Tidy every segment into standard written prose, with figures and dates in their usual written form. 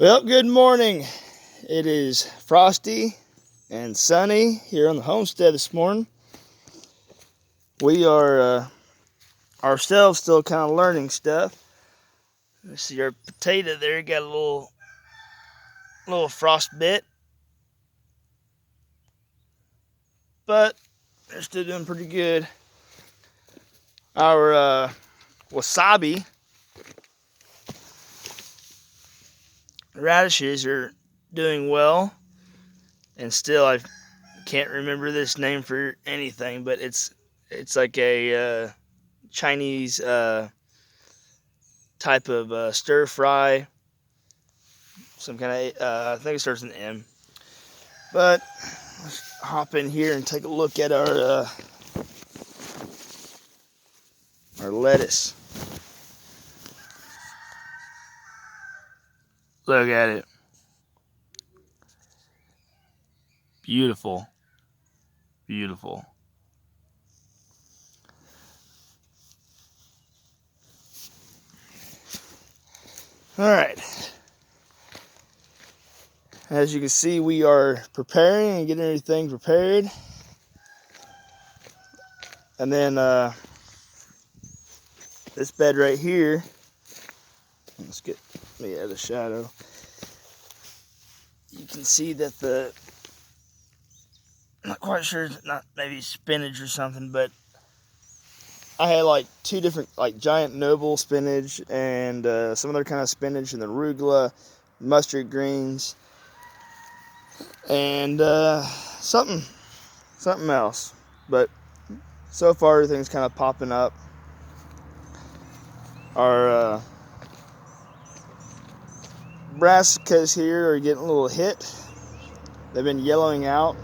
Well, good morning. It is frosty and sunny here on the homestead this morning. We are ourselves still kind of learning stuff. You see our potato there got a little frost bit, but they're still doing pretty good. Our wasabi radishes are doing well, and still I can't remember this name for anything, but it's like a Chinese type of stir fry, some kind of I think it starts with an M. But let's hop in here and take a look at our lettuce. Look at it, beautiful, beautiful. All right. As you can see, we are preparing and getting everything prepared. And then this bed right here, let's get me out of the shadow. You can see that I'm not quite sure, not maybe spinach or something, but I had like two different, like giant noble spinach and some other kind of spinach, and then arugula, mustard greens, and something else. But so far everything's kind of popping up. Our brassicas here are getting a little hit. They've been yellowing out.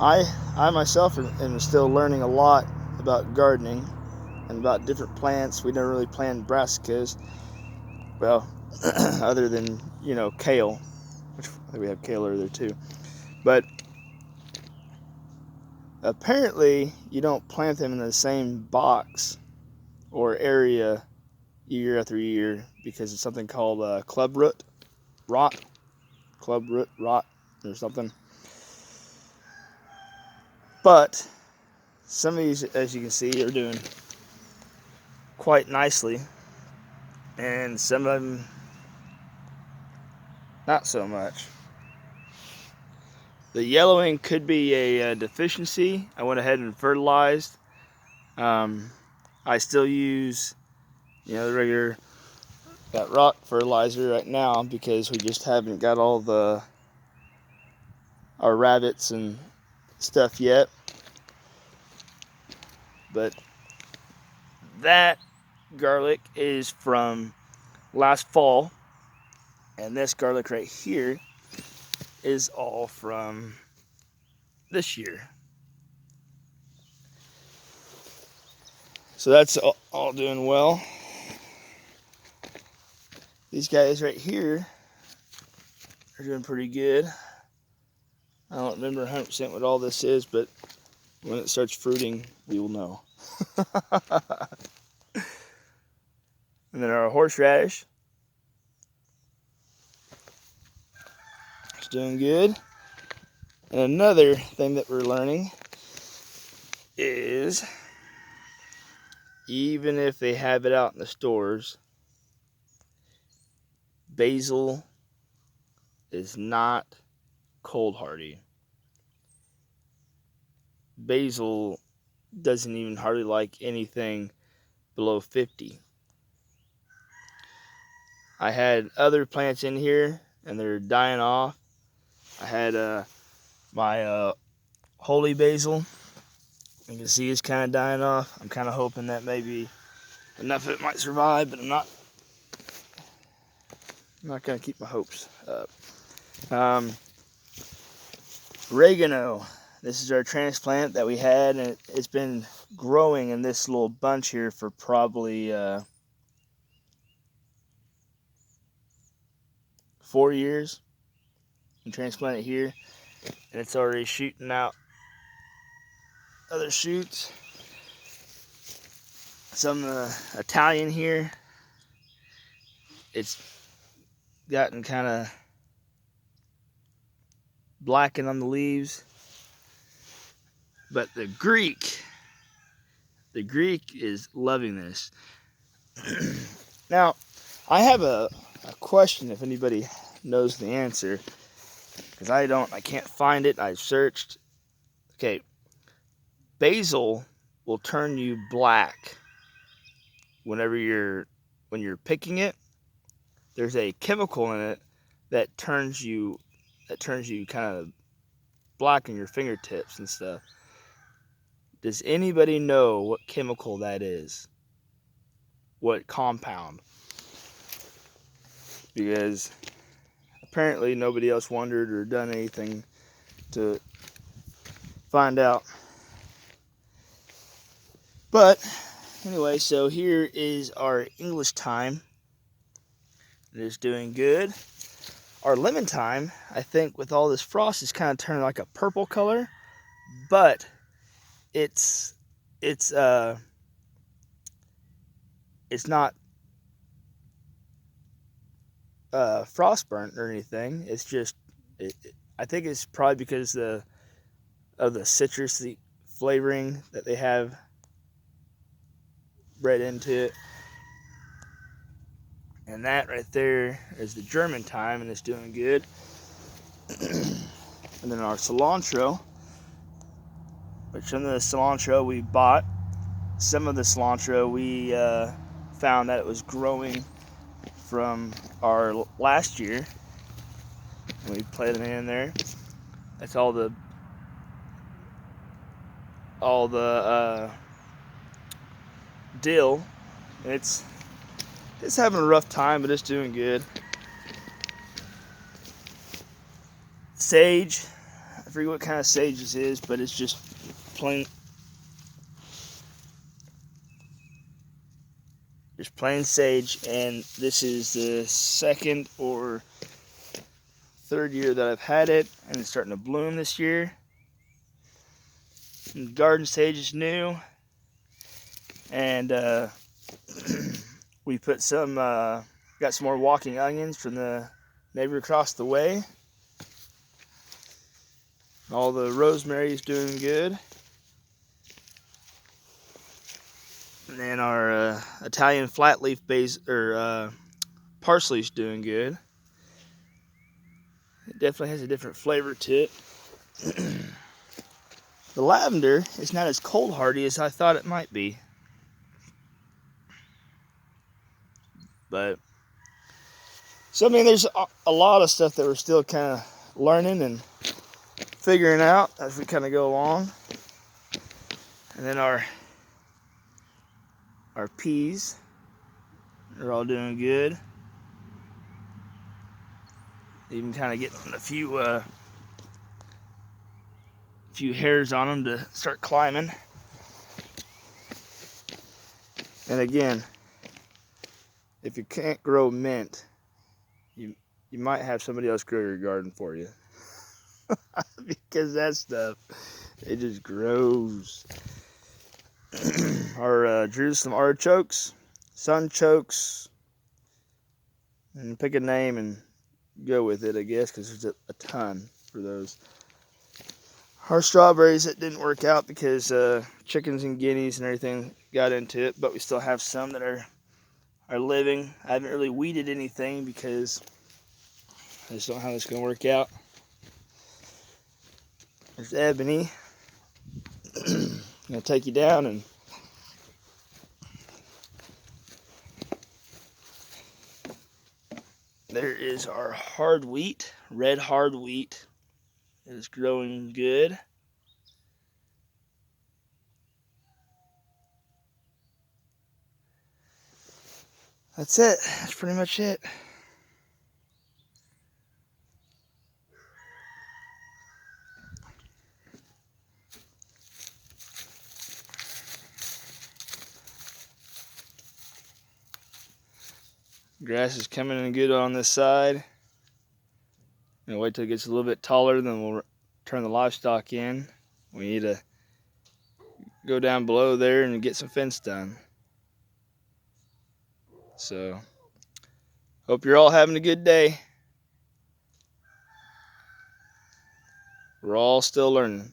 I myself am still learning a lot about gardening and about different plants. We never really planted brassicas, well, other than kale, which I think we have kale over there too. But apparently, you don't plant them in the same box or area year after year because it's something called club root rot, or something. But some of these, as you can see, are doing quite nicely, and some of them not so much. The yellowing could be a deficiency. I went ahead and fertilized. I still use, the regular that rock fertilizer right now because we just haven't got all our rabbits and stuff yet. But that garlic is from last fall, and this garlic right here is all from this year. So that's all doing well. These guys right here are doing pretty good. I don't remember 100% what all this is, but when it starts fruiting, we will know. And then our horseradish is doing good. And another thing that we're learning is, even if they have it out in the stores, basil is not cold hardy. Basil doesn't even hardly like anything below 50. I had other plants in here and they're dying off. I had my holy basil. You can see it's kind of dying off. I'm kind of hoping that maybe enough of it might survive, but I'm not going to keep my hopes up. Oregano. This is our transplant that we had, and it's been growing in this little bunch here for probably 4 years. We transplanted it here, and it's already shooting out other shoots. Some Italian here it's gotten kind of blackened on the leaves. But the Greek is loving this. Now, I have a question if anybody knows the answer, because I can't find it. I've searched. Okay, basil will turn you black when you're picking it. There's a chemical in it that turns you kind of black on your fingertips and stuff. Does anybody know what chemical that is? What compound? Because apparently nobody else wondered or done anything to find out. But anyway, so here is our English thyme. It is doing good. Our lemon thyme, I think with all this frost, is kind of turning like a purple color, but it's not frost burnt or anything. It's just I think it's probably because of the citrusy flavoring that they have bred into it. And that right there is the German thyme, and it's doing good. And then our cilantro, which some of the cilantro we bought, some of the cilantro we found that it was growing from our last year. We planted it in there. That's all the dill. It's having a rough time, but it's doing good. Sage, I forget what kind of sage this is, but it's just plain sage, and this is the second or third year that I've had it, and it's starting to bloom this year. And garden sage is new, and we put some got some more walking onions from the neighbor across the way. All the rosemary is doing good. And then our Italian flatleaf parsley is doing good. It definitely has a different flavor to it. The lavender is not as cold hardy as I thought it might be. But so I mean, there's a lot of stuff that we're still kind of learning and figuring out as we kind of go along. And then our peas are all doing good. Even kind of getting a few hairs on them to start climbing. And again, if you can't grow mint, you might have somebody else grow your garden for you. Because that stuff, it just grows. Our Jerusalem artichokes, sunchokes, and pick a name and go with it, I guess, because there's a ton for those. Our strawberries, it didn't work out because chickens and guineas and everything got into it, but we still have some that are living. I haven't really weeded anything because I just don't know how this is going to work out. There's ebony. I'm going to take you down and there is our hard wheat, red hard wheat. It is growing good. That's it. That's pretty much it. Grass is coming in good on this side. And wait till it gets a little bit taller, then we'll turn the livestock in. We need to go down below there and get some fence done. So Hope you're all having a good day. We're all still learning.